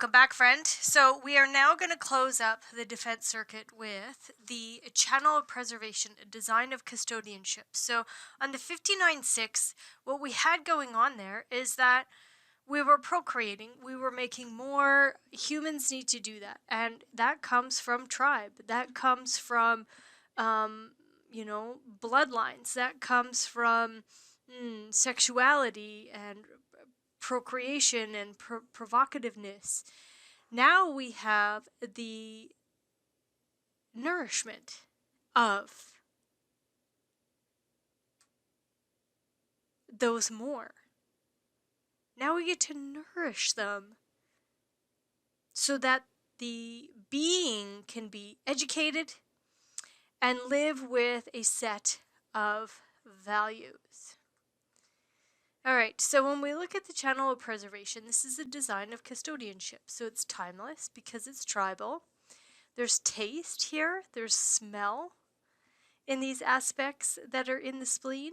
Welcome back, friend. So we are now going to close up the defense circuit with the channel of preservation, a design of custodianship. So on the 59.6, what we had going on there is that we were procreating, we were making more. Humans need to do that, and that comes from tribe. That comes from, bloodlines. That comes from sexuality and procreation and provocativeness. Now we have the nourishment of those more. Now we get to nourish them so that the being can be educated and live with a set of values. All right, so when we look at the channel of preservation, this is a design of custodianship. So it's timeless because it's tribal. There's taste here, there's smell in these aspects that are in the spleen.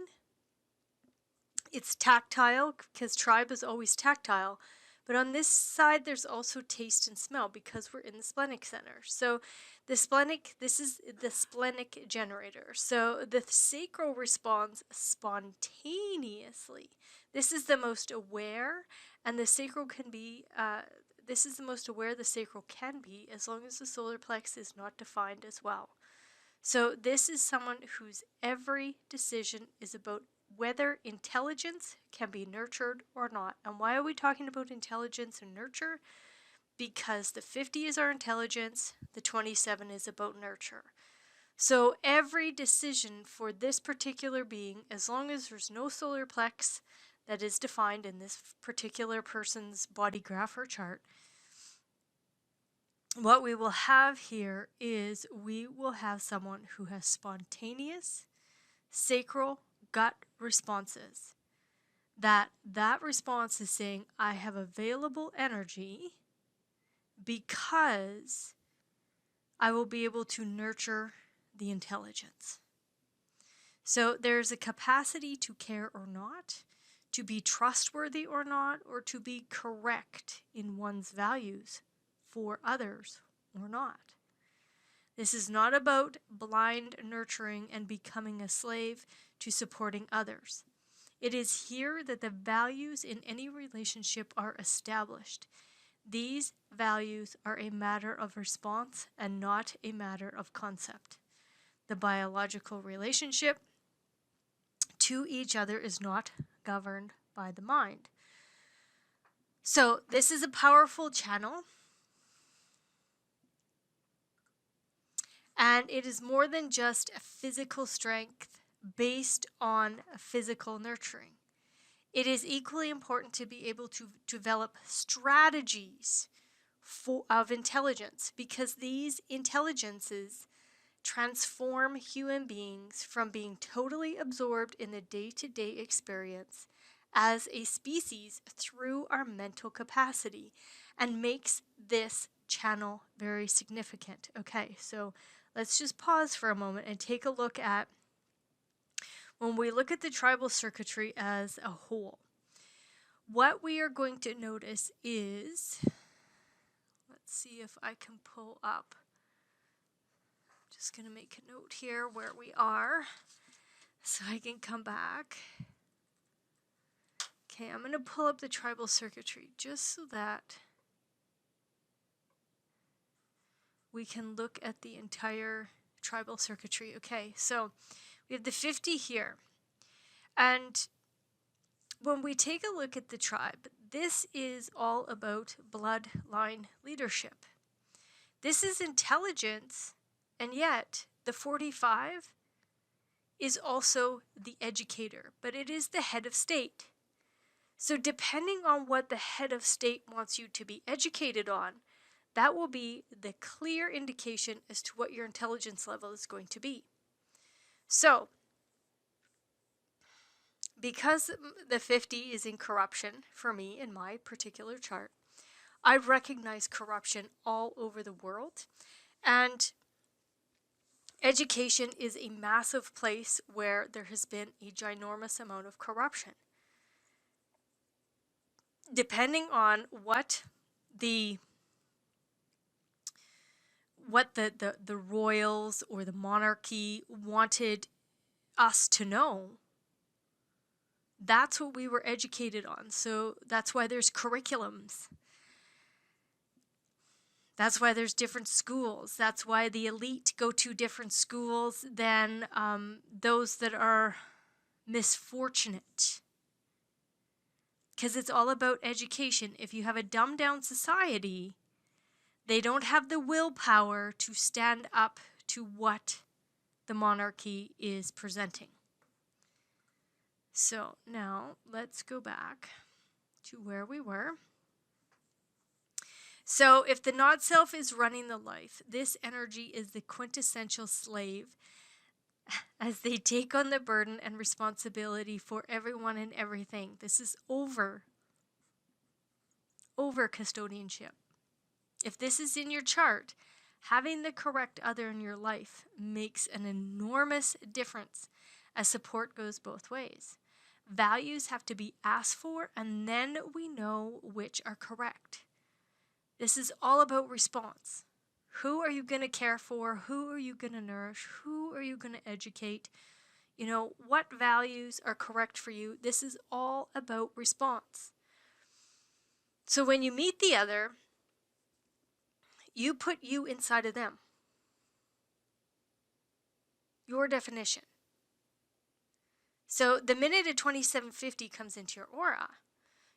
It's tactile because tribe is always tactile. But on this side, there's also taste and smell because we're in the splenic center. So the splenic, this is the splenic generator. So the sacral responds spontaneously. This is the most aware, and the sacral can be, this is the most aware the sacral can be as long as the solar plex is not defined as well. So this is someone whose every decision is about whether intelligence can be nurtured or not. And why are we talking about intelligence and nurture? Because the 50 is our intelligence, the 27 is about nurture. So every decision for this particular being, as long as there's no solar plex that is defined in this particular person's body graph or chart, what we will have here is we will have someone who has spontaneous sacral gut responses. That response is saying, I have available energy because I will be able to nurture the intelligence. So there's a capacity to care or not, to be trustworthy or not, or to be correct in one's values for others or not. This is not about blind nurturing and becoming a slave to supporting others. It is here that the values in any relationship are established. These values are a matter of response and not a matter of concept. The biological relationship to each other is not governed by the mind. So this is a powerful channel. And it is more than just a physical strength based on physical nurturing. It is equally important to be able to develop strategies of intelligence, because these intelligences transform human beings from being totally absorbed in the day-to-day experience as a species through our mental capacity, and makes this channel very significant. Okay, so let's just pause for a moment and take a look at, when we look at the tribal circuitry as a whole, what we are going to notice is, let's see if I can pull up. Just going to make a note here where we are so I can come back. Okay, I'm going to pull up the tribal circuitry just so that we can look at the entire tribal circuitry. Okay, so we have the 50 here. And when we take a look at the tribe, this is all about bloodline leadership. This is intelligence, and yet the 45 is also the educator, but it is the head of state. So depending on what the head of state wants you to be educated on, that will be the clear indication as to what your intelligence level is going to be. So, because the 50 is in corruption for me in my particular chart, I recognize corruption all over the world. And education is a massive place where there has been a ginormous amount of corruption. Depending on what the what the royals or the monarchy wanted us to know. That's what we were educated on. So that's why there's curriculums. That's why there's different schools. That's why the elite go to different schools than those that are misfortunate. Because it's all about education. If you have a dumbed down society, they don't have the willpower to stand up to what the monarchy is presenting. So now let's go back to where we were. So if the not self is running the life, this energy is the quintessential slave as they take on the burden and responsibility for everyone and everything. This is over custodianship. If this is in your chart, having the correct other in your life makes an enormous difference as support goes both ways. Values have to be asked for, and then we know which are correct. This is all about response. Who are you going to care for? Who are you going to nourish? Who are you going to educate? You know, what values are correct for you? This is all about response. So when you meet the other, you put you inside of them. Your definition. So the minute a 2750 comes into your aura,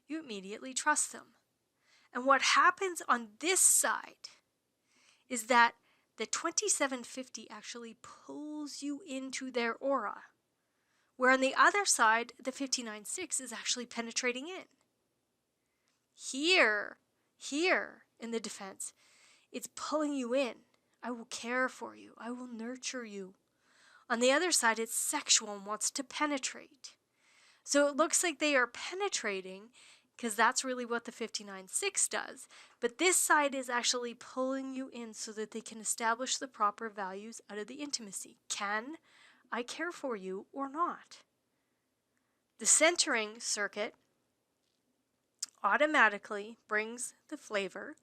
you immediately trust them. And what happens on this side is that the 2750 actually pulls you into their aura, where on the other side, the 596 is actually penetrating in. Here in the defense, it's pulling you in. I will care for you. I will nurture you. On the other side, it's sexual and wants to penetrate. So it looks like they are penetrating because that's really what the 596 does. But this side is actually pulling you in so that they can establish the proper values out of the intimacy. Can I care for you or not? The centering circuit automatically brings the flavor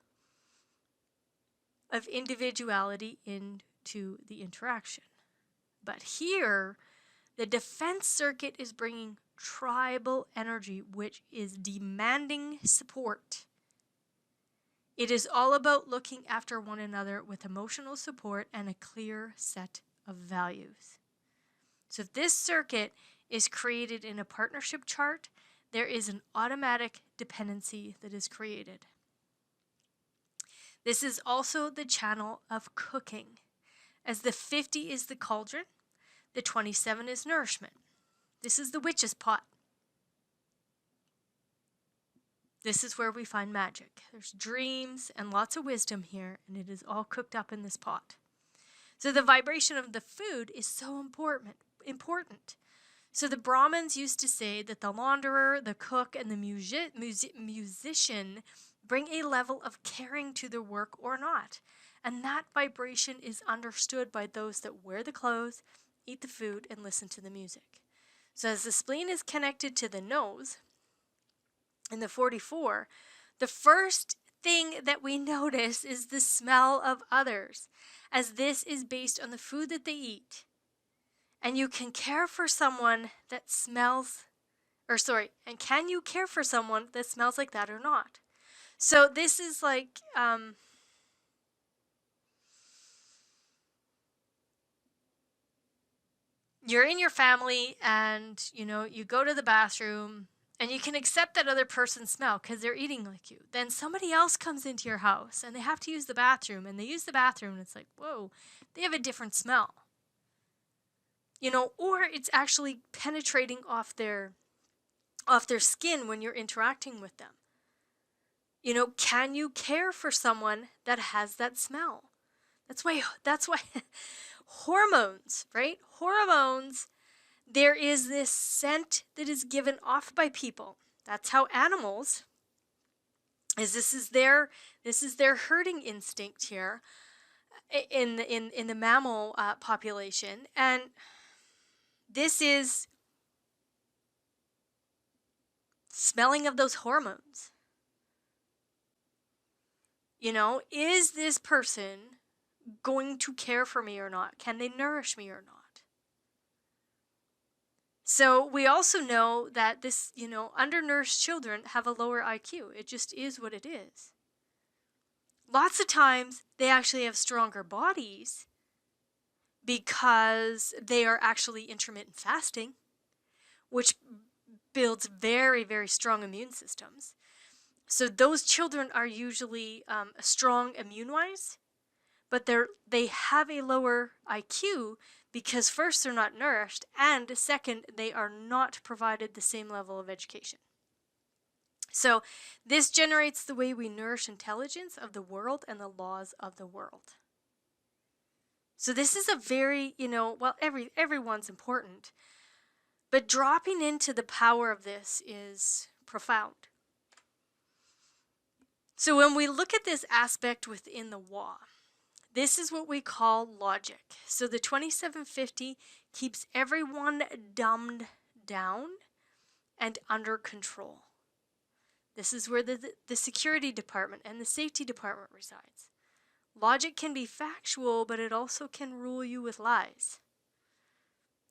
of individuality into the interaction. But here, the defense circuit is bringing tribal energy, which is demanding support. It is all about looking after one another with emotional support and a clear set of values. So if this circuit is created in a partnership chart, there is an automatic dependency that is created. This is also the channel of cooking, as the 50 is the cauldron, the 27 is nourishment. This is the witch's pot. This is where we find magic. There's dreams and lots of wisdom here, and it is all cooked up in this pot. So the vibration of the food is so important. So the Brahmins used to say that the launderer, the cook, and the musician bring a level of caring to their work or not. And that vibration is understood by those that wear the clothes, eat the food, and listen to the music. So as the spleen is connected to the nose, in the 44, the first thing that we notice is the smell of others, as this is based on the food that they eat. And you can care for someone that smells, and can you care for someone that smells like that or not? So this is like, you're in your family and, you go to the bathroom and you can accept that other person's smell because they're eating like you. Then somebody else comes into your house and they have to use the bathroom and they use the bathroom and it's like, whoa, they have a different smell. Or it's actually penetrating off their skin when you're interacting with them. Can you care for someone that has that smell? That's why hormones, right? Hormones, there is this scent that is given off by people. That's how animals, this is their herding instinct here in the mammal population, and this is smelling of those hormones. Is this person going to care for me or not? Can they nourish me or not? So we also know that this, undernourished children have a lower IQ. It just is what it is. Lots of times they actually have stronger bodies because they are actually intermittent fasting, which builds very, very strong immune systems. So those children are usually strong immune-wise, but they have a lower IQ because first, they're not nourished, and second, they are not provided the same level of education. So this generates the way we nourish intelligence of the world and the laws of the world. So this is a very, everyone's important, but dropping into the power of this is profound. So when we look at this aspect within the Wa, this is what we call logic. So the 2750 keeps everyone dumbed down and under control. This is where the security department and the safety department resides. Logic can be factual, but it also can rule you with lies.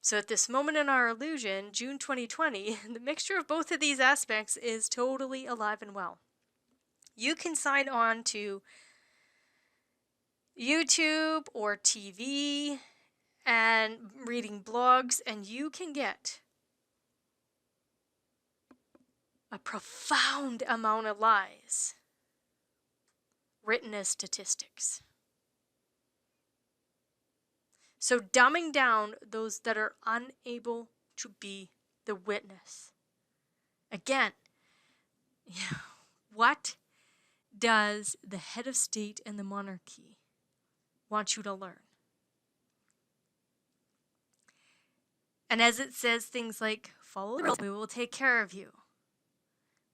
So at this moment in our illusion, June 2020, the mixture of both of these aspects is totally alive and well. You can sign on to YouTube or TV and reading blogs, and you can get a profound amount of lies written as statistics. So dumbing down those that are unable to be the witness. Again, what does the head of state and the monarchy want you to learn? And as it says things like, follow the rules, we will take care of you.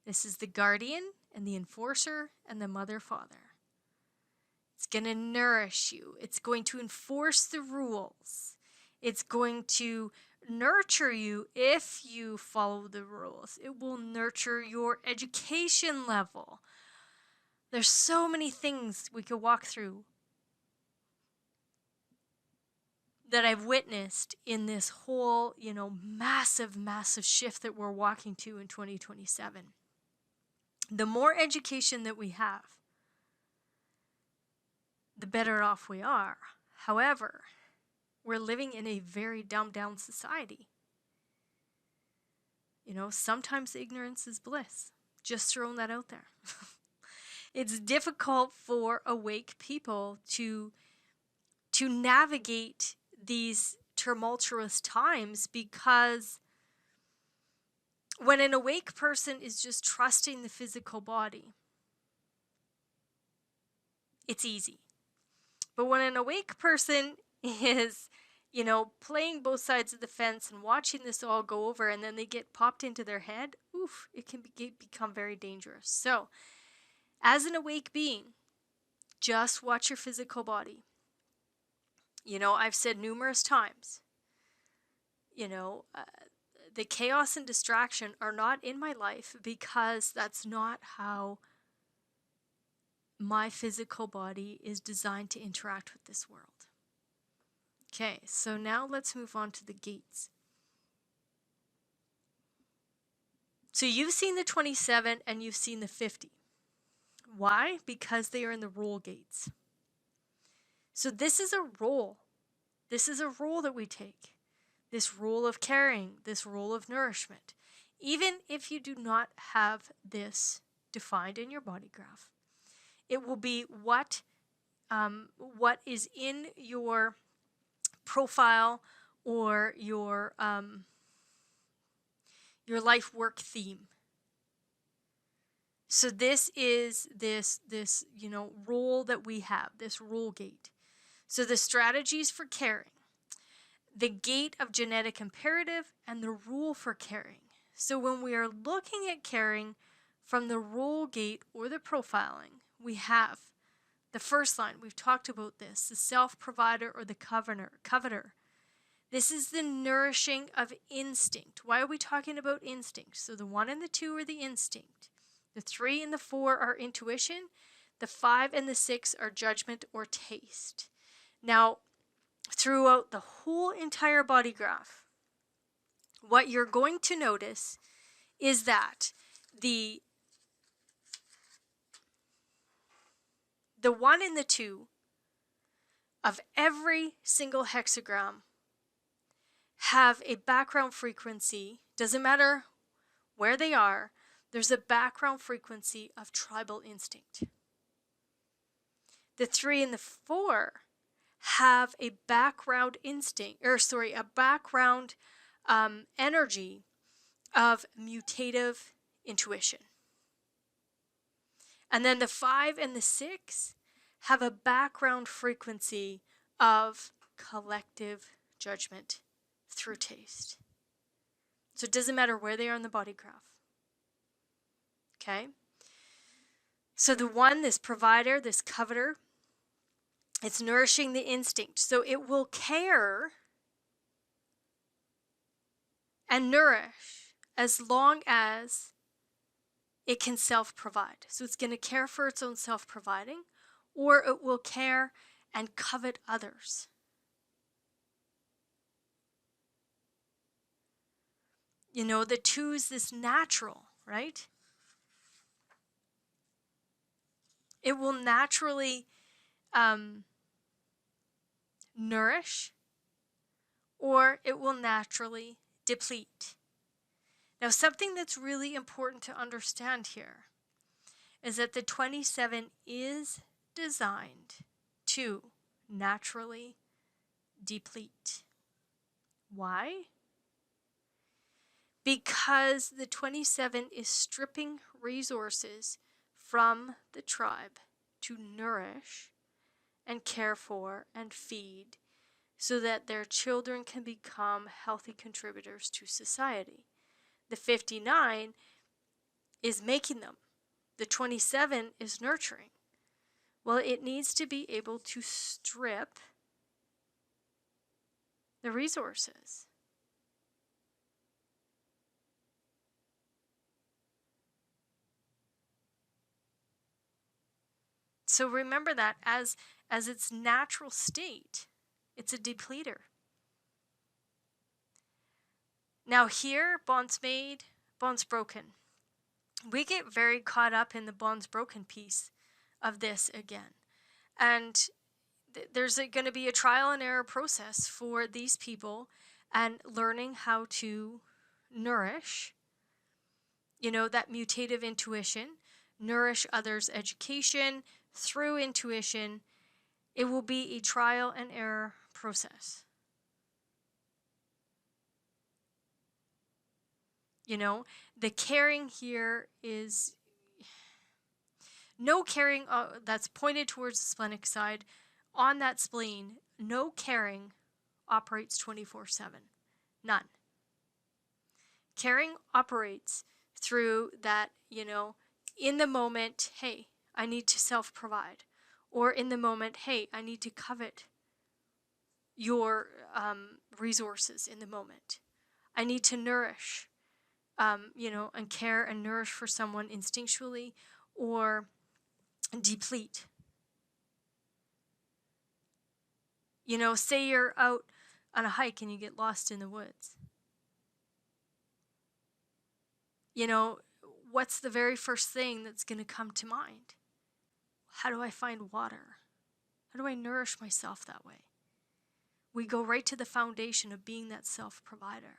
This is the guardian and the enforcer and the mother father. It's going to nourish you. It's going to enforce the rules. It's going to nurture you if you follow the rules. It will nurture your education level. There's so many things we could walk through that I've witnessed in this whole, massive, massive shift that we're walking to in 2027. The more education that we have, the better off we are. However, we're living in a very dumbed down society. Sometimes ignorance is bliss. Just throwing that out there. It's difficult for awake people to navigate these tumultuous times, because when an awake person is just trusting the physical body, it's easy. But when an awake person is, playing both sides of the fence and watching this all go over, and then they get popped into their head, it can become very dangerous. So, as an awake being, just watch your physical body. I've said numerous times, the chaos and distraction are not in my life because that's not how my physical body is designed to interact with this world. Okay, so now let's move on to the gates. So you've seen the 27 and you've seen the 50. Why? Because they are in the role gates. So this is a role. This is a role that we take. This role of caring, this role of nourishment. Even if you do not have this defined in your body graph, it will be what is in your profile or your life work theme. So this is this role that we have, this role gate. So the strategies for caring, the gate of genetic imperative, and the rule for caring. So when we are looking at caring from the role gate or the profiling, we have the first line. We've talked about this, the self-provider or the coveter. This is the nourishing of instinct. Why are we talking about instinct? So the 1 and the 2 are the instinct. The 3 and the 4 are intuition. The 5 and the 6 are judgment or taste. Now, throughout the whole entire body graph, what you're going to notice is that the 1 and the 2 of every single hexagram have a background frequency, doesn't matter where they are, there's a background frequency of tribal instinct. The 3 and the 4 have a background a background energy of mutative intuition. And then the 5 and the 6 have a background frequency of collective judgment through taste. So it doesn't matter where they are in the body graph. Okay? So the 1, this provider, this coveter, it's nourishing the instinct. So it will care and nourish as long as it can self-provide. So it's going to care for its own self-providing, or it will care and covet others. You know, the 2 is this natural, right? It will naturally nourish, or it will naturally deplete. Now, something that's really important to understand here is that the 27 is designed to naturally deplete. Why? Because the 27 is stripping resources from the tribe to nourish and care for and feed so that their children can become healthy contributors to society. The 59 is making them. The 27 is nurturing. Well, it needs to be able to strip the resources. So remember that as its natural state, it's a depleter. Now here, bonds made, bonds broken. We get very caught up in the bonds broken piece of this again. And there's going to be a trial and error process for these people and learning how to nourish, you know, that mutative intuition, nourish others' education through intuition. It will be a trial and error process. You know, the caring here is no caring that's pointed towards the splenic side. On that spleen, no caring operates 24/7. None. Caring operates through that, you know, in the moment, hey, I need to self-provide. Or in the moment, hey, I need to covet your resources in the moment. I need to nourish, you know, and care and nourish for someone instinctually, or deplete. You know, say you're out on a hike and you get lost in the woods. You know, what's the very first thing that's going to come to mind? How do I find water? How do I nourish myself that way? We go right to the foundation of being that self-provider.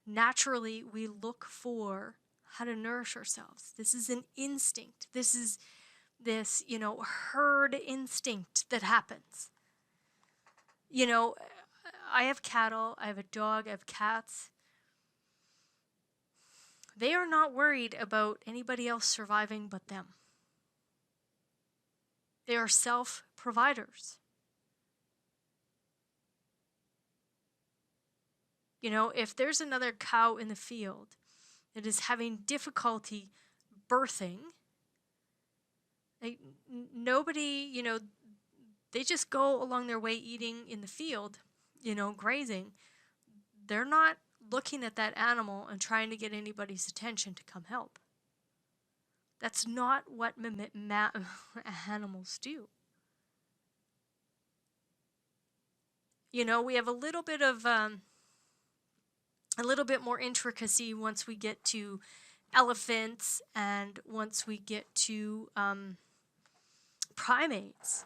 Naturally, we look for how to nourish ourselves. This is an instinct. This is this, you know, herd instinct that happens. You know, I have cattle, I have a dog, I have cats. They are not worried about anybody else surviving but them. They are self-providers. You know, if there's another cow in the field that is having difficulty birthing, nobody, you know, they just go along their way eating in the field, you know, grazing. They're not looking at that animal and trying to get anybody's attention to come help. That's not what animals do. You know, we have a little bit more intricacy once we get to elephants and once we get to primates,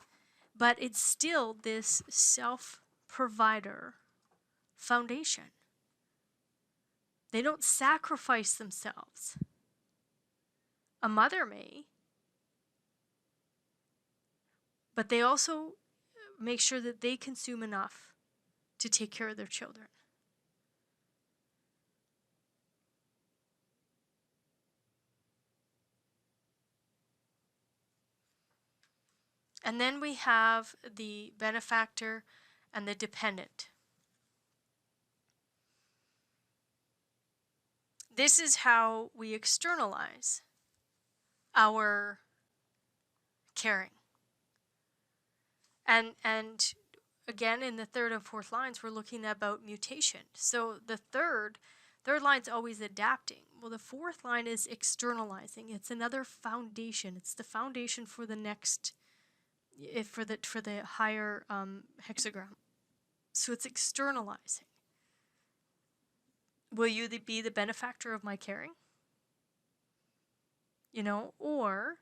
but it's still this self-provider foundation. They don't sacrifice themselves. A mother may, but they also make sure that they consume enough to take care of their children. And then we have the benefactor and the dependent. This is how we externalize our caring. And again, in the third and fourth lines, we're looking about mutation. So the third line's always adapting. Well, the fourth line is externalizing. It's another foundation. It's the foundation for the next, for the higher hexagram. So it's externalizing. Will you be the benefactor of my caring? You know, or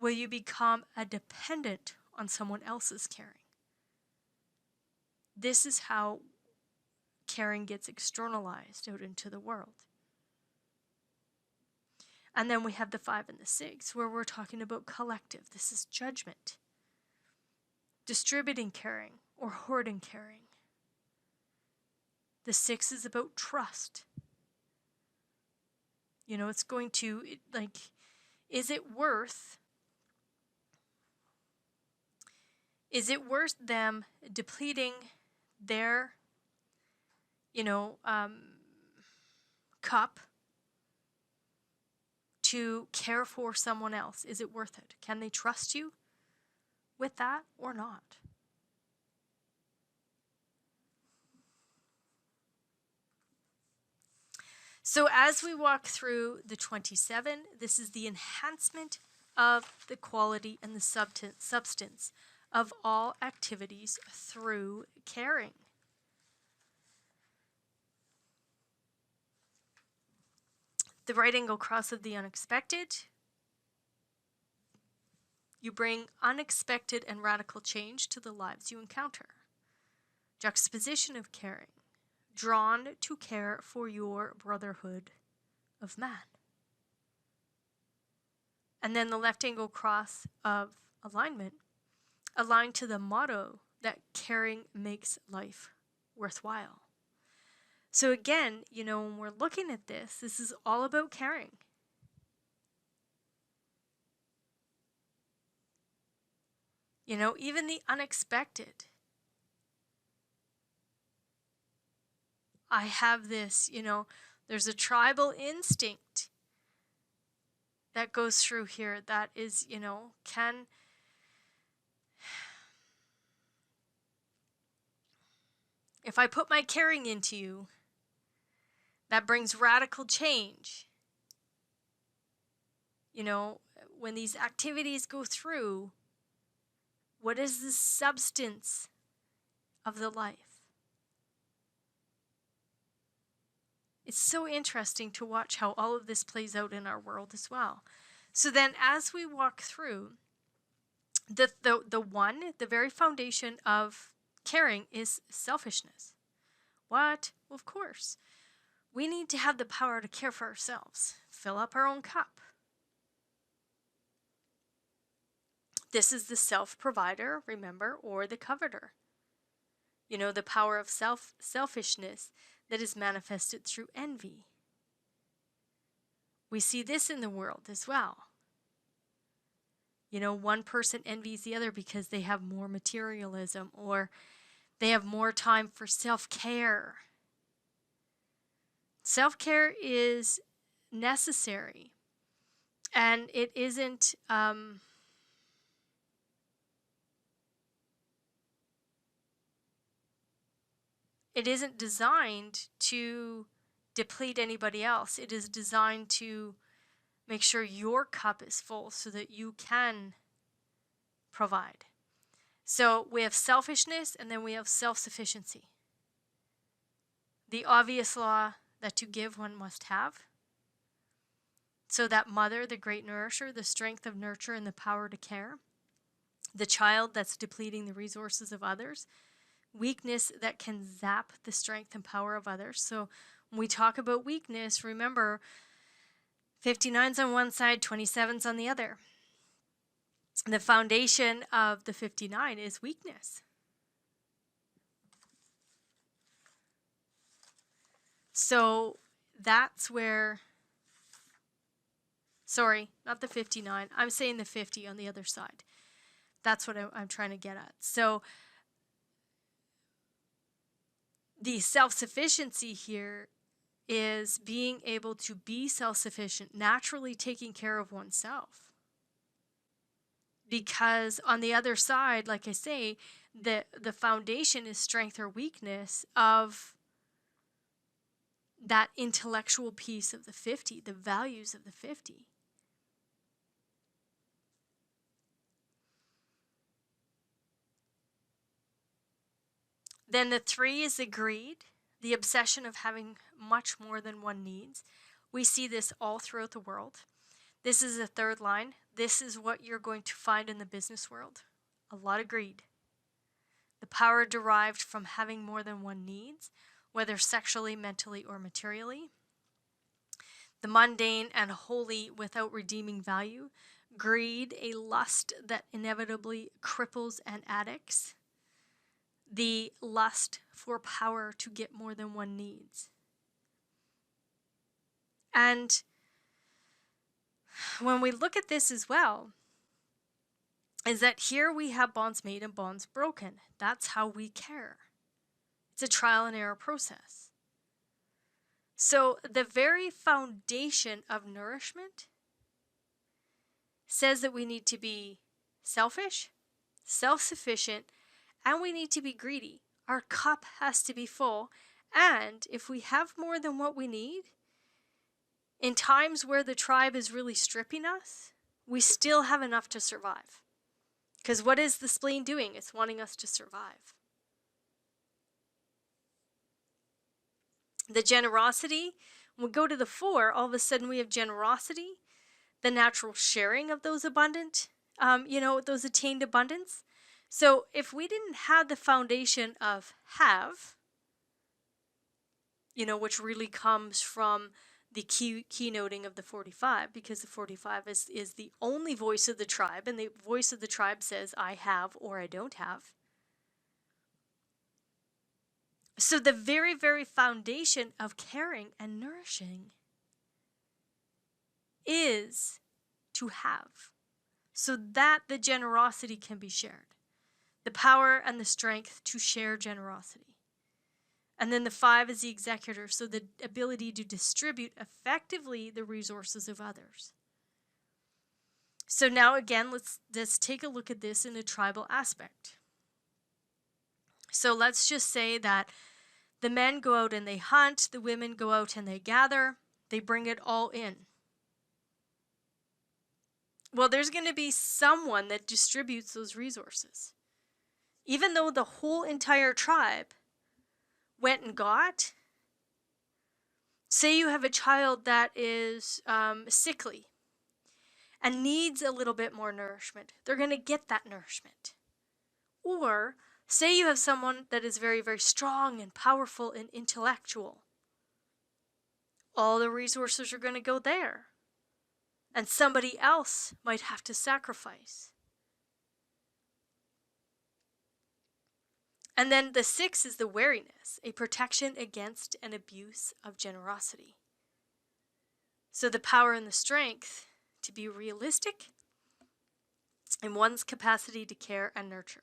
will you become a dependent on someone else's caring? This is how caring gets externalized out into the world. And then we have the 5 and the 6, where we're talking about collective. This is judgment. Distributing caring or hoarding caring. The 6 is about trust. You know, it's going to, like, is it worth them depleting their, cup to care for someone else? Is it worth it? Can they trust you with that or not? So as we walk through the 27, this is the enhancement of the quality and the substance of all activities through caring. The right angle cross of the unexpected. You bring unexpected and radical change to the lives you encounter. Juxtaposition of caring. Drawn to care for your brotherhood of man. And then the left angle cross of alignment, aligned to the motto that caring makes life worthwhile. So again, when we're looking at this is all about caring. Even the unexpected. I have this, there's a tribal instinct that goes through here that is, if I put my caring into you, that brings radical change. When these activities go through, what is the substance of the life? It's so interesting to watch how all of this plays out in our world as well. So then as we walk through, the very foundation of caring is selfishness. What? Well, of course. We need to have the power to care for ourselves. Fill up our own cup. This is the self-provider, remember, or the coveter. The power of selfishness that is manifested through envy. We see this in the world as well. One person envies the other because they have more materialism or they have more time for self-care. Self-care is necessary, and it isn't designed to deplete anybody else. It is designed to make sure your cup is full so that you can provide. So we have selfishness, and then we have self-sufficiency. The obvious law that to give one must have. So that mother, the great nourisher, the strength of nurture and the power to care. The child that's depleting the resources of others. Weakness that can zap the strength and power of others. So when we talk about weakness, remember 59's on one side, 27's on the other. The foundation of the 59 is weakness. So that's where, sorry, not the 59. I'm saying the 50 on the other side. That's what I'm trying to get at. So the self-sufficiency here is being able to be self-sufficient, naturally taking care of oneself. Because on the other side, like I say, the foundation is strength or weakness of that intellectual piece of the 50, the values of the 50. Then the 3 is the greed, the obsession of having much more than one needs. We see this all throughout the world. This is the third line. This is what you're going to find in the business world. A lot of greed. The power derived from having more than one needs, whether sexually, mentally, or materially. The mundane and holy without redeeming value. Greed, a lust that inevitably cripples and addicts. The lust for power to get more than one needs. And when we look at this as well, is that here we have bonds made and bonds broken. That's how we care. It's a trial and error process. So the very foundation of nourishment says that we need to be selfish, self-sufficient, and we need to be greedy. Our cup has to be full. And if we have more than what we need, in times where the tribe is really stripping us, we still have enough to survive. Because what is the spleen doing? It's wanting us to survive. The generosity, when we go to the 4, all of a sudden we have generosity, the natural sharing of those abundant, those attained abundance. So if we didn't have the foundation of have, which really comes from the keynoting of the 45, because the 45 is the only voice of the tribe, and the voice of the tribe says, I have or I don't have. So the very, very foundation of caring and nourishing is to have, so that the generosity can be shared. The power and the strength to share generosity. And then the 5 is the executor, so the ability to distribute effectively the resources of others. So now again, let's take a look at this in a tribal aspect. So let's just say that the men go out and they hunt, the women go out and they gather, they bring it all in. Well, there's going to be someone that distributes those resources. Even though the whole entire tribe went and got, say you have a child that is sickly and needs a little bit more nourishment, they're going to get that nourishment. Or say you have someone that is very, very strong and powerful and intellectual. All the resources are going to go there. And somebody else might have to sacrifice. And then the 6 is the wariness, a protection against an abuse of generosity. So the power and the strength to be realistic in one's capacity to care and nurture.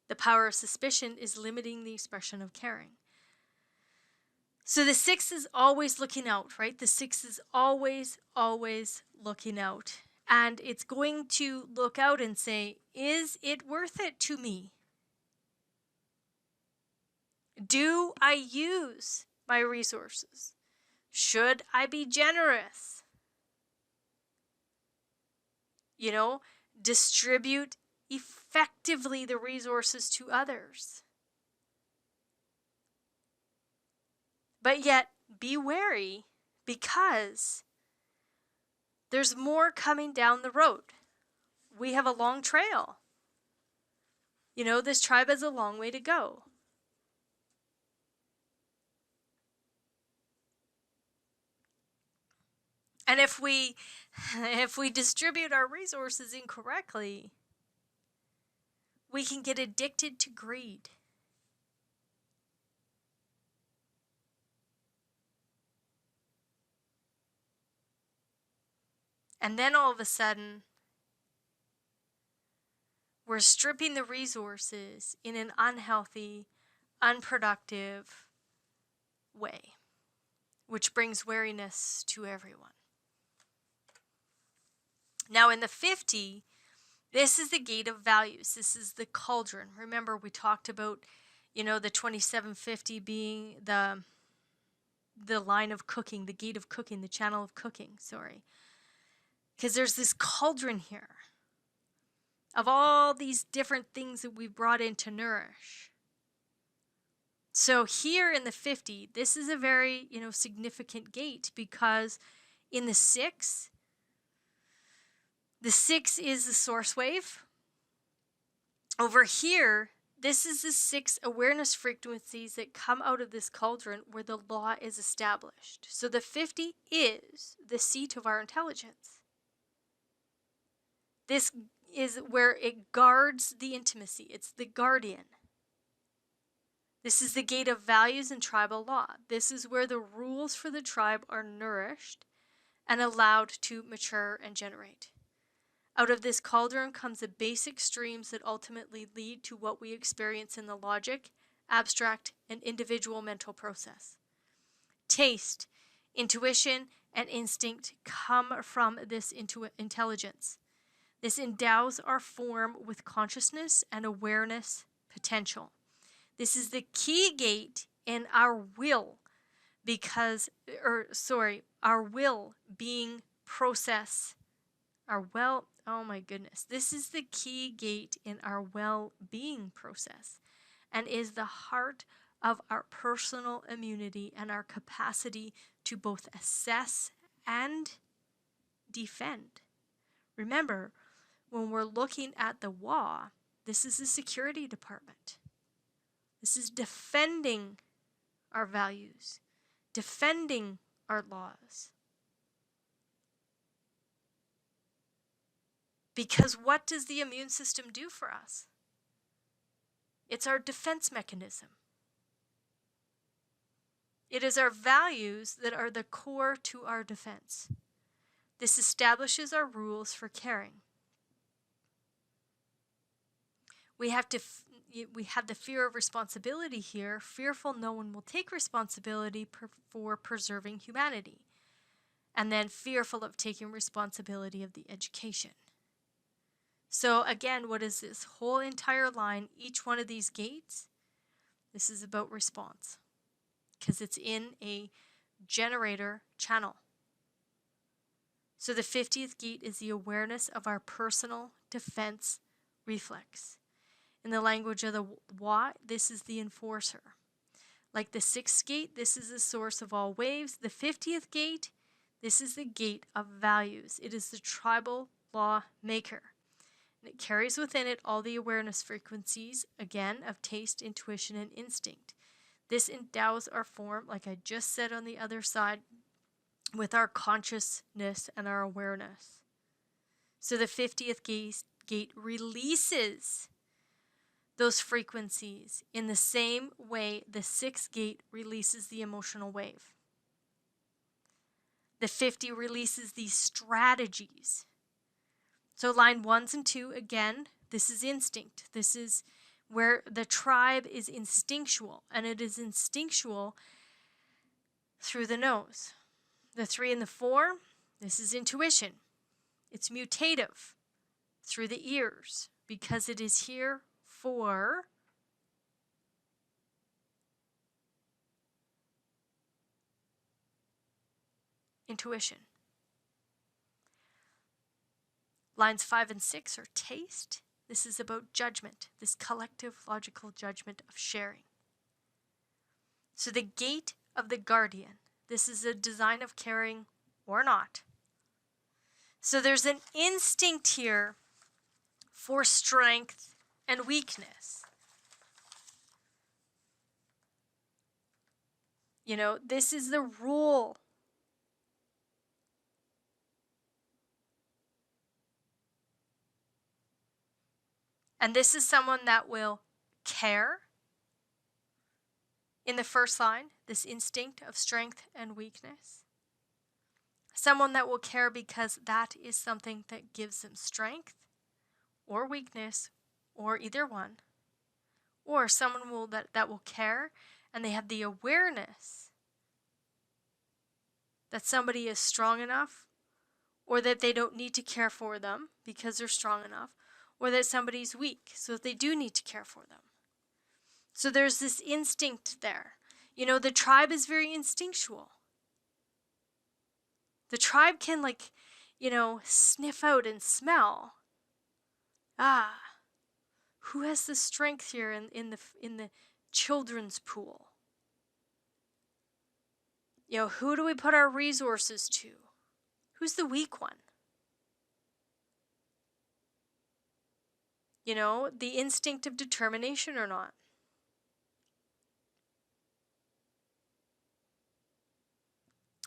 The power of suspicion is limiting the expression of caring. So the 6 is always looking out, right? The 6 is always, always looking out. And it's going to look out and say, is it worth it to me? Do I use my resources? Should I be generous? Distribute effectively the resources to others. But yet, be wary, because there's more coming down the road. We have a long trail. You know, this tribe has a long way to go. And if we distribute our resources incorrectly, we can get addicted to greed. And then all of a sudden, we're stripping the resources in an unhealthy, unproductive way, which brings weariness to everyone. Now in the 50, this is the gate of values. This is the cauldron. Remember, we talked about, the 2750 being the line of cooking, the gate of cooking, the channel of cooking, sorry. Because there's this cauldron here of all these different things that we've brought in to nourish. So here in the 50, this is a very, significant gate, because in the 6 is the source wave. Over here, this is the 6 awareness frequencies that come out of this cauldron where the law is established. So the 50 is the seat of our intelligence. This is where it guards the intimacy. It's the guardian. This is the gate of values and tribal law. This is where the rules for the tribe are nourished and allowed to mature and generate. Out of this cauldron comes the basic streams that ultimately lead to what we experience in the logic, abstract, and individual mental process. Taste, intuition, and instinct come from this intelligence. This endows our form with consciousness and awareness potential. This is the key gate in our will, our will being process. This is the key gate in our well-being process, and is the heart of our personal immunity and our capacity to both assess and defend. Remember, when we're looking at the WA, this is the security department. This is defending our values, defending our laws. Because what does the immune system do for us? It's our defense mechanism. It is our values that are the core to our defense. This establishes our rules for caring. We have the fear of responsibility here. Fearful no one will take responsibility for preserving humanity. And then fearful of taking responsibility of the education. So again, what is this whole entire line? Each one of these gates, this is about response, because it's in a generator channel. So the 50th gate is the awareness of our personal defense reflex. In the language of the Wa, this is the enforcer. Like the 6th gate, this is the source of all waves. The 50th gate, this is the gate of values. It is the tribal law maker. And it carries within it all the awareness frequencies, again, of taste, intuition, and instinct. This endows our form, like I just said on the other side, with our consciousness and our awareness. So the 50th gate releases those frequencies in the same way the 6th gate releases the emotional wave. The 50 releases these strategies. So line 1s and 2, again, this is instinct. This is where the tribe is instinctual, and it is instinctual through the nose. The 3 and the 4, this is intuition. It's mutative through the ears, because it is here for intuition. Lines 5 and 6 are taste, This is about judgment, this collective logical judgment of sharing. So the gate of the guardian, this is a design of caring or not. So there's an instinct here for strength and weakness. You know, this is the rule. And this is someone that will care. In the first line, this instinct of strength and weakness. Someone that will care because that is something that gives them strength or weakness or either one. Or someone that will care and they have the awareness that somebody is strong enough or that they don't need to care for them because they're strong enough, or that somebody's weak so that they do need to care for them. So there's this instinct there. You know, the tribe is very instinctual. The tribe can, like, you know, sniff out and smell. Who has the strength here in the children's pool? You know, who do we put our resources to? Who's the weak one? You know, the instinct of determination or not.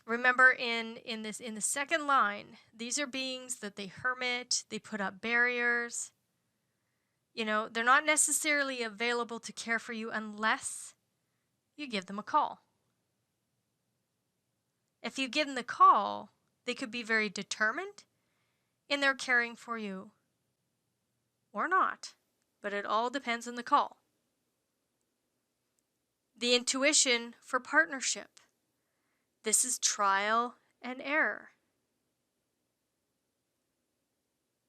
Remember in the second line, these are beings that they hermit, they put up barriers. You know, they're not necessarily available to care for you unless you give them a call. If you give them the call, they could be very determined in their caring for you or not, but it all depends on the call. The intuition for partnership. This is trial and error.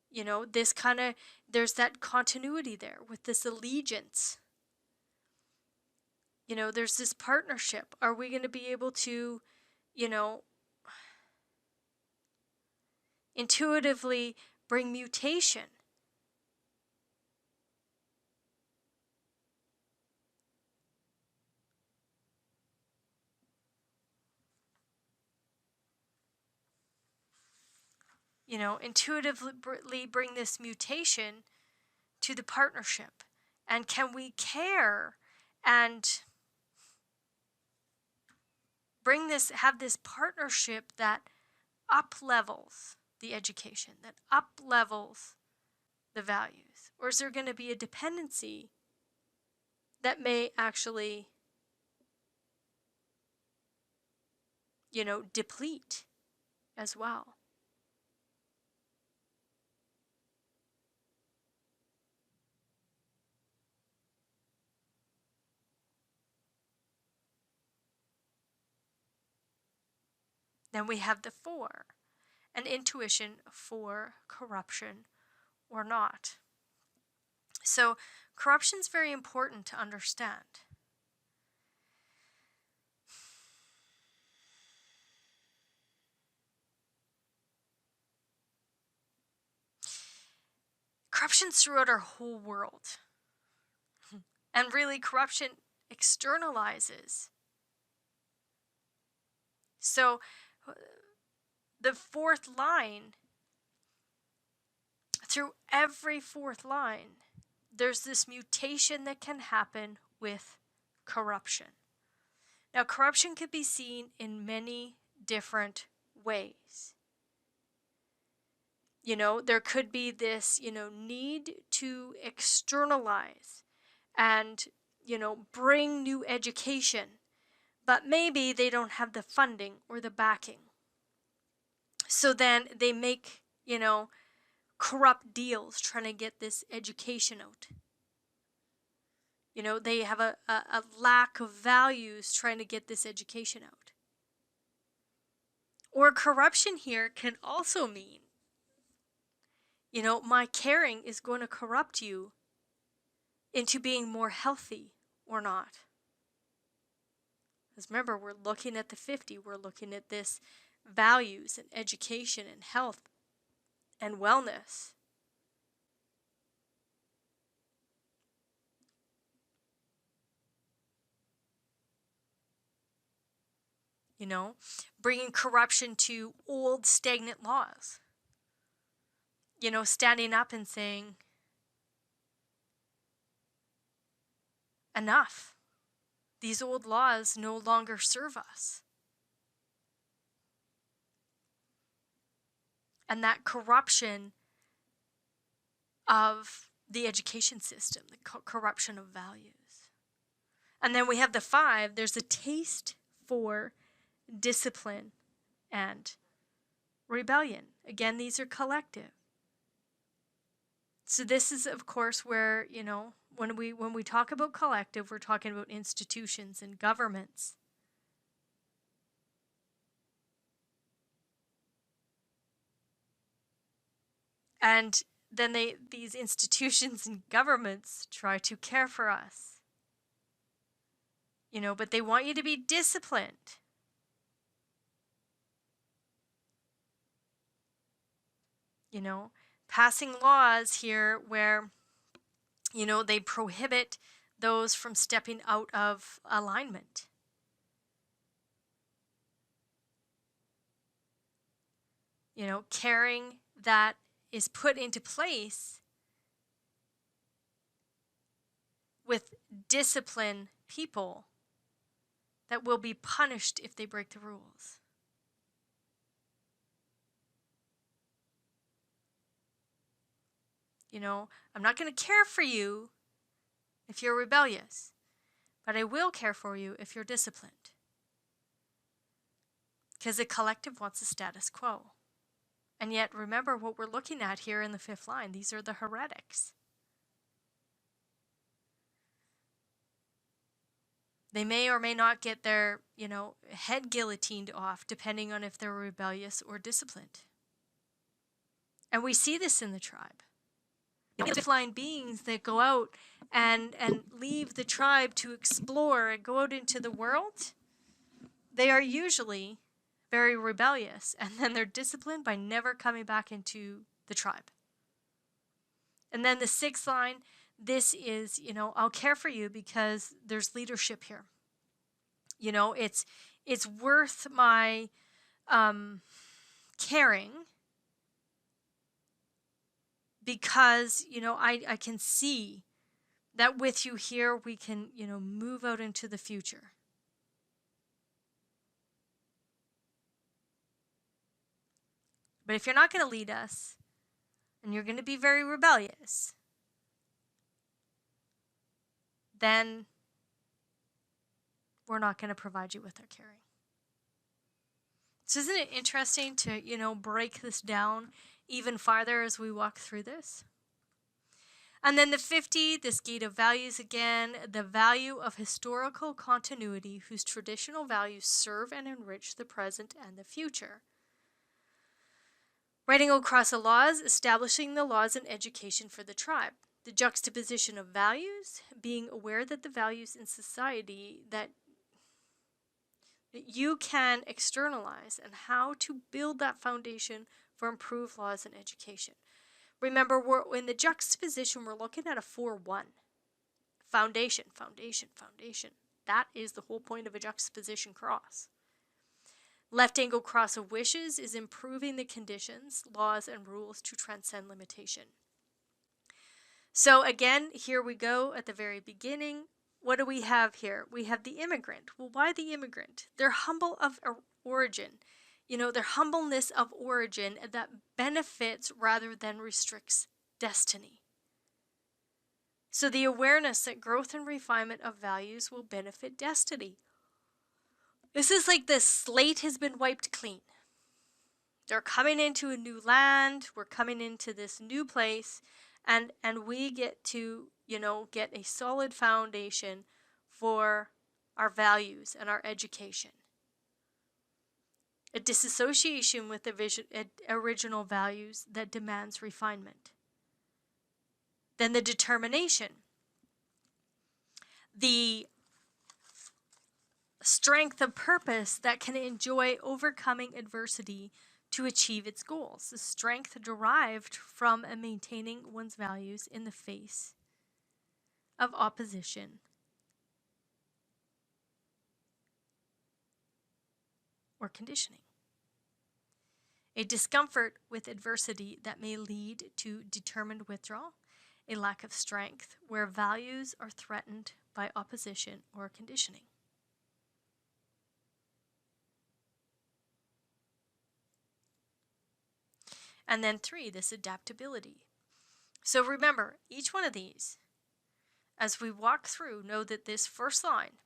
You know, this kind of, there's that continuity there with this allegiance. You know, there's this partnership. Are we going to be able to, you know, intuitively bring mutation? You know, intuitively bring this mutation to the partnership? And can we care and have this partnership that up-levels the education, that up-levels the values? Or is there going to be a dependency that may actually, you know, deplete as well? Then we have the 4, an intuition for corruption or not. So corruption is very important to understand. Corruption's throughout our whole world. And really, corruption externalizes. So the 4th line, through every 4th line, there's this mutation that can happen with corruption. Now, corruption could be seen in many different ways. You know, there could be this, you know, need to externalize and, you know, bring new education, but maybe they don't have the funding or the backing. So then they make, you know, corrupt deals trying to get this education out. You know, they have a lack of values trying to get this education out. Or corruption here can also mean, you know, my caring is going to corrupt you into being more healthy or not. Because remember, we're looking at the 50, we're looking at this values and education and health and wellness. bringing corruption to old stagnant laws, standing up and saying, enough. These old laws no longer serve us. And that corruption of the education system, the corruption of values. And then we have the 5. There's a taste for discipline and rebellion. Again, these are collective. So this is, of course, where, when we talk about collective, we're talking about institutions and governments. And then these institutions and governments try to care for us. But they want you to be disciplined. Passing laws here where, they prohibit those from stepping out of alignment. Caring that is put into place with discipline people that will be punished if they break the rules. I'm not going to care for you if you're rebellious, but I will care for you if you're disciplined. Because the collective wants a status quo. And yet, remember what we're looking at here in the 5th line. These are the heretics. They may or may not get their, head guillotined off, depending on if they're rebellious or disciplined. And we see this in the tribe. The flying beings that go out and leave the tribe to explore and go out into the world, they are usually very rebellious, and then they're disciplined by never coming back into the tribe. And then the 6th line, this is, I'll care for you because there's leadership here. It's worth my caring because, I can see that with you here, we can, move out into the future. But if you're not going to lead us, and you're going to be very rebellious, then we're not going to provide you with our caring. So isn't it interesting to, break this down even farther as we walk through this? And then the 50, this gate of values again, the value of historical continuity whose traditional values serve and enrich the present and the future. Writing across the laws, establishing the laws and education for the tribe. The juxtaposition of values, being aware that the values in society that you can externalize and how to build that foundation for improved laws and education. Remember, we're in the juxtaposition, we're looking at a 4-1. Foundation, foundation, foundation. That is the whole point of a juxtaposition cross. Left angle cross of wishes is improving the conditions, laws, and rules to transcend limitation. So again, here we go at the very beginning. What do we have here? We have the immigrant. Well, why the immigrant? They're humble of origin. Their humbleness of origin that benefits rather than restricts destiny. So the awareness that growth and refinement of values will benefit destiny. This is like the slate has been wiped clean. They're coming into a new land. We're coming into this new place. And we get to, get a solid foundation for our values and our education. A disassociation with the original values that demands refinement. Then the determination. The strength of purpose that can enjoy overcoming adversity to achieve its goals. The strength derived from maintaining one's values in the face of opposition. or conditioning. A discomfort with adversity that may lead to determined withdrawal, a lack of strength where values are threatened by opposition or conditioning. And then 3, this adaptability. So remember, each one of these, as we walk through, know that this first line,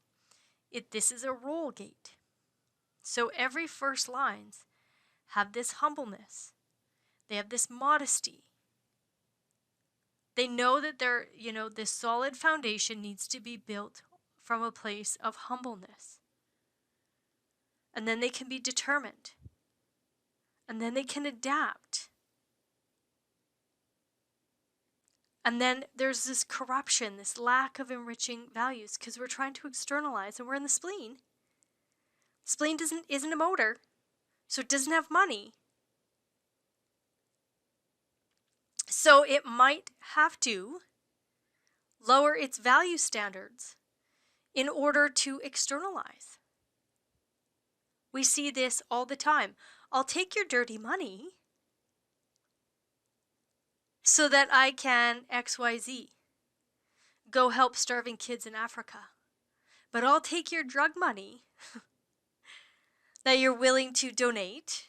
this is a roll gate. So every first lines have this humbleness. They have this modesty. They know that this solid foundation needs to be built from a place of humbleness. And then they can be determined. And then they can adapt. And then there's this corruption, this lack of enriching values, because we're trying to externalize, and we're in the spleen. Spleen isn't a motor, so it doesn't have money. So it might have to lower its value standards in order to externalize. We see this all the time. I'll take your dirty money so that I can XYZ, go help starving kids in Africa. But I'll take your drug money that you're willing to donate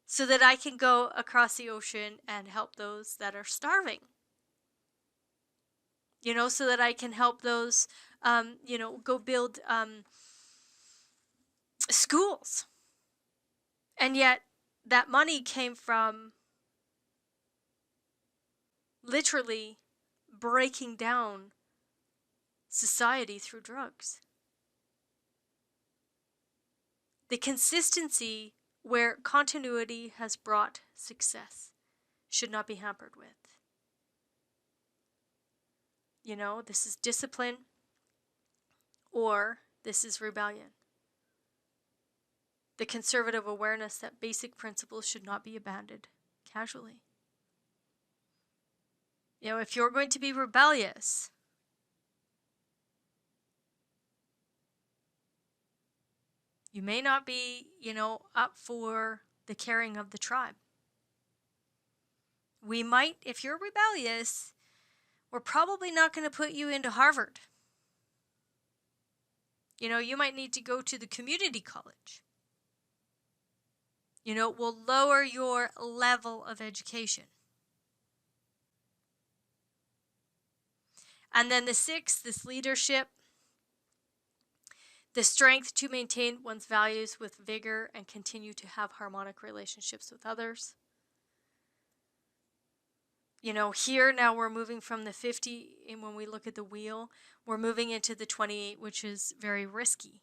so that I can go across the ocean and help those that are starving. So that I can help those, go build schools. And yet that money came from literally breaking down society through drugs. The consistency where continuity has brought success should not be hampered with. This is discipline or this is rebellion. The conservative awareness that basic principles should not be abandoned casually. If you're going to be rebellious, you may not be, up for the caring of the tribe. We might, if you're rebellious, we're probably not going to put you into Harvard. You might need to go to the community college. We'll lower your level of education. And then the 6, this leadership, the strength to maintain one's values with vigor and continue to have harmonic relationships with others. Here now we're moving from the 50, and when we look at the wheel, we're moving into the 28, which is very risky.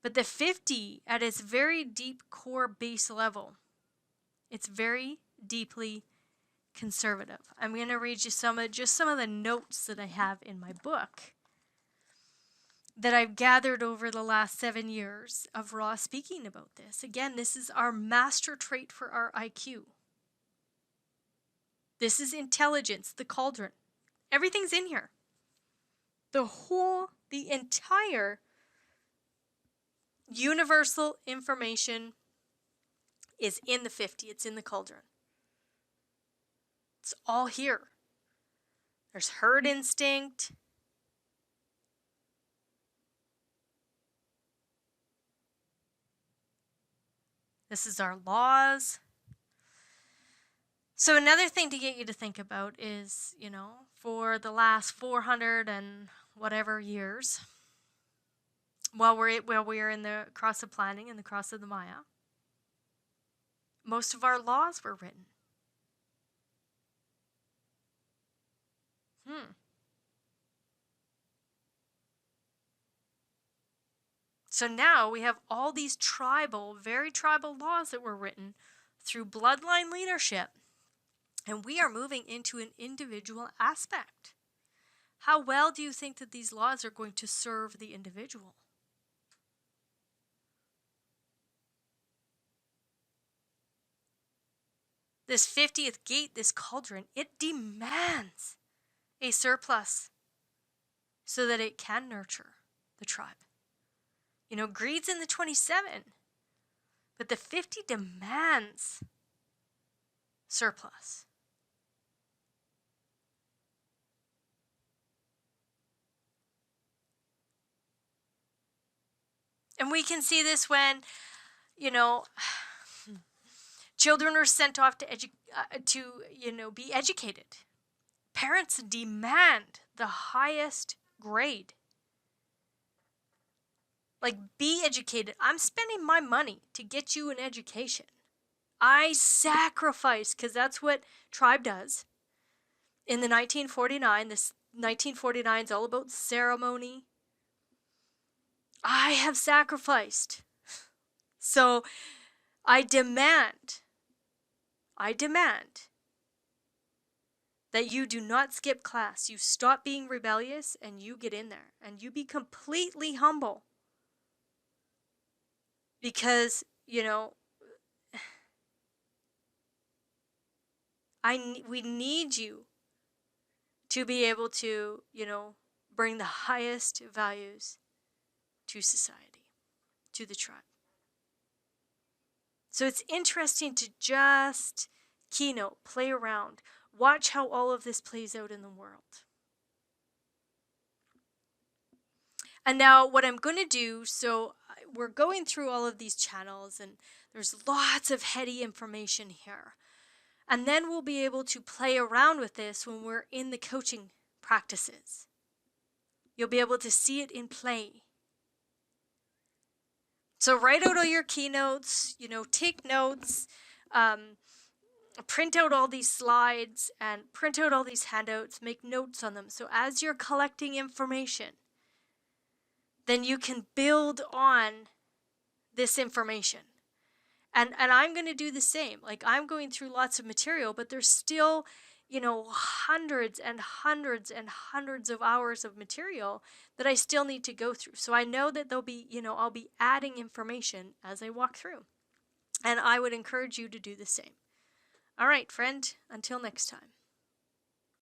But the 50, at its very deep core base level, it's very deeply conservative. I'm going to read you some of the notes that I have in my book that I've gathered over the last 7 years of raw speaking about this. Again, this is our master trait for our IQ. This is intelligence, the cauldron. Everything's in here. The entire universal information is in the 50. It's in the cauldron. It's all here. There's herd instinct. This is our laws. So another thing to get you to think about is, for the last 400 and whatever years, while we're in the cross of planning and the cross of the Maya, most of our laws were written. So now we have all these very tribal laws that were written through bloodline leadership. And we are moving into an individual aspect. How well do you think that these laws are going to serve the individual? This 50th gate, this cauldron, it demands a surplus so that it can nurture the tribe. Greed's in the 27. But the 50 demands surplus. And we can see this when, children are sent off to be educated. Parents demand the highest grade. Like, be educated. I'm spending my money to get you an education. I sacrifice, because that's what tribe does. In the 1949, this 1949 is all about ceremony. I have sacrificed. So I demand that you do not skip class. You stop being rebellious and you get in there and you be completely humble. Because, we need you to be able to, bring the highest values to society, to the tribe. So it's interesting to just keynote, play around, watch how all of this plays out in the world. And now what I'm going to do, so we're going through all of these channels and there's lots of heady information here. And then we'll be able to play around with this when we're in the coaching practices. You'll be able to see it in play. So write out all your keynotes, take notes, print out all these slides and print out all these handouts, make notes on them. So as you're collecting information, then you can build on this information. And I'm going to do the same. Like, I'm going through lots of material, but there's still, hundreds and hundreds and hundreds of hours of material that I still need to go through. So I know that there'll be, I'll be adding information as I walk through. And I would encourage you to do the same. All right, friend, until next time.